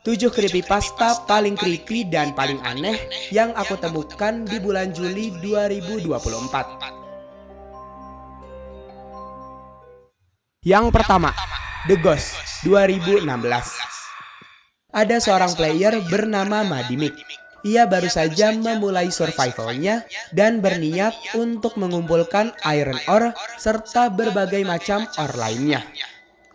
7 creepypasta paling creepy dan paling aneh yang aku temukan di bulan Juli 2024. Yang pertama, The Ghost 2016. Ada seorang player bernama Madimik. Ia baru saja memulai survivalnya dan berniat untuk mengumpulkan iron ore serta berbagai macam ore lainnya.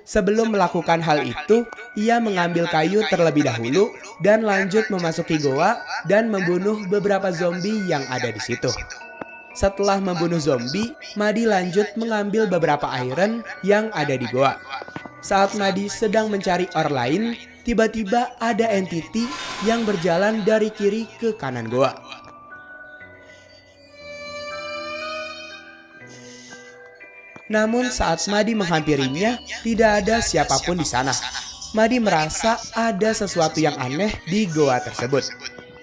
Sebelum melakukan hal itu, ia mengambil kayu terlebih dahulu dan lanjut memasuki goa dan membunuh beberapa zombie yang ada di situ. Setelah membunuh zombie, Madi lanjut mengambil beberapa iron yang ada di goa. Saat Madi sedang mencari ore lain, tiba-tiba ada entity yang berjalan dari kiri ke kanan goa. Namun saat Madi menghampirinya, tidak ada siapapun di sana. Madi merasa ada sesuatu yang aneh di goa tersebut.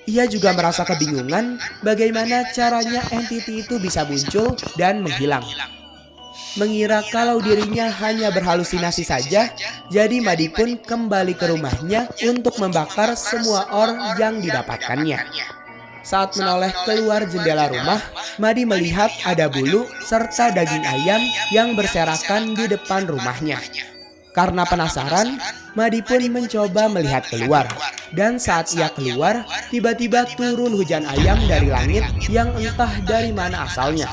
Ia juga merasa kebingungan bagaimana caranya entity itu bisa muncul dan menghilang. Mengira kalau dirinya hanya berhalusinasi saja, jadi Madi pun kembali ke rumahnya untuk membakar semua ore yang didapatkannya. Saat menoleh keluar jendela rumah, Madi melihat ada bulu serta daging ayam yang berserakan di depan rumahnya. Karena penasaran, Madi pun mencoba melihat keluar. Dan saat ia keluar, tiba-tiba turun hujan ayam dari langit yang entah dari mana asalnya.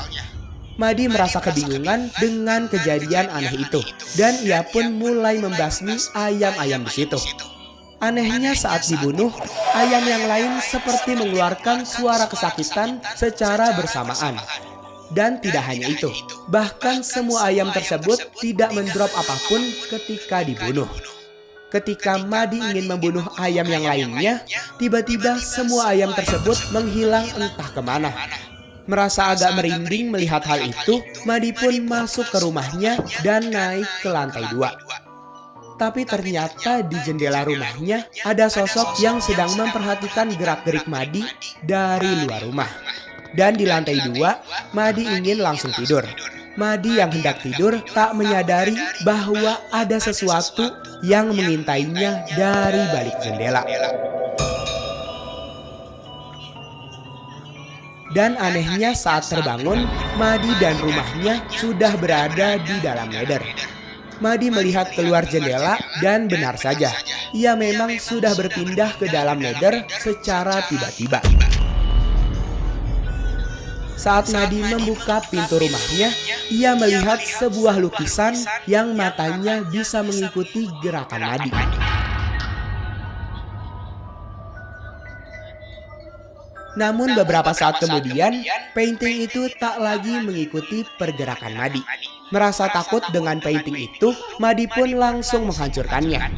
Madi merasa kebingungan dengan kejadian aneh itu, dan ia pun mulai membasmi ayam-ayam di situ. Anehnya saat dibunuh, ayam yang lain seperti mengeluarkan suara kesakitan secara bersamaan. Dan tidak hanya itu, bahkan semua ayam tersebut tidak mendrop apapun ketika dibunuh. Ketika Madi ingin membunuh ayam yang lainnya, tiba-tiba semua ayam tersebut menghilang entah kemana. Merasa agak merinding melihat hal itu, Madi pun masuk ke rumahnya dan naik ke lantai 2. Tapi ternyata di jendela rumahnya ada sosok yang sedang memperhatikan gerak-gerik Madi dari luar rumah. Dan di lantai 2, Madi ingin langsung tidur. Madi yang hendak tidur tak menyadari bahwa ada sesuatu yang mengintainya dari balik jendela. Dan anehnya saat terbangun, Madi dan rumahnya sudah berada di dalam nether. Madi melihat keluar jendela dan benar saja, ia memang sudah berpindah ke dalam nether secara tiba-tiba. Saat Madi membuka pintu rumahnya, ia melihat sebuah lukisan yang matanya bisa mengikuti gerakan Madi. Namun beberapa saat kemudian, painting itu tak lagi mengikuti pergerakan Madi. Merasa takut dengan painting itu, Madi pun langsung menghancurkannya.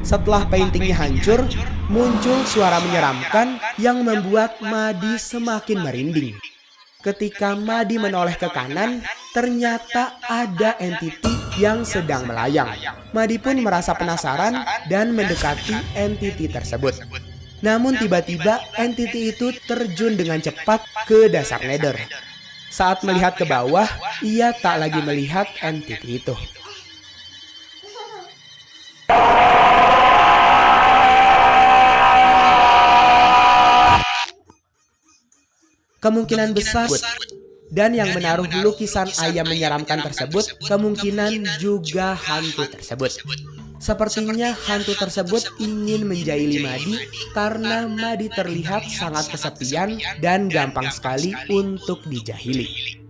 Setelah paintingnya hancur, muncul suara menyeramkan yang membuat Madi semakin merinding. Ketika Madi menoleh ke kanan, ternyata ada entity yang sedang melayang. Madi pun merasa penasaran dan mendekati entity tersebut. Namun tiba-tiba entity itu terjun dengan cepat ke dasar nether. Saat melihat ke bawah, ia tak lagi melihat entity itu. Kemungkinan besar, dan yang menaruh lukisan ayam menyeramkan tersebut kemungkinan juga hantu tersebut. Sepertinya hantu tersebut ingin menjahili Madi karena Madi terlihat sangat kesepian dan gampang sekali untuk dijahili.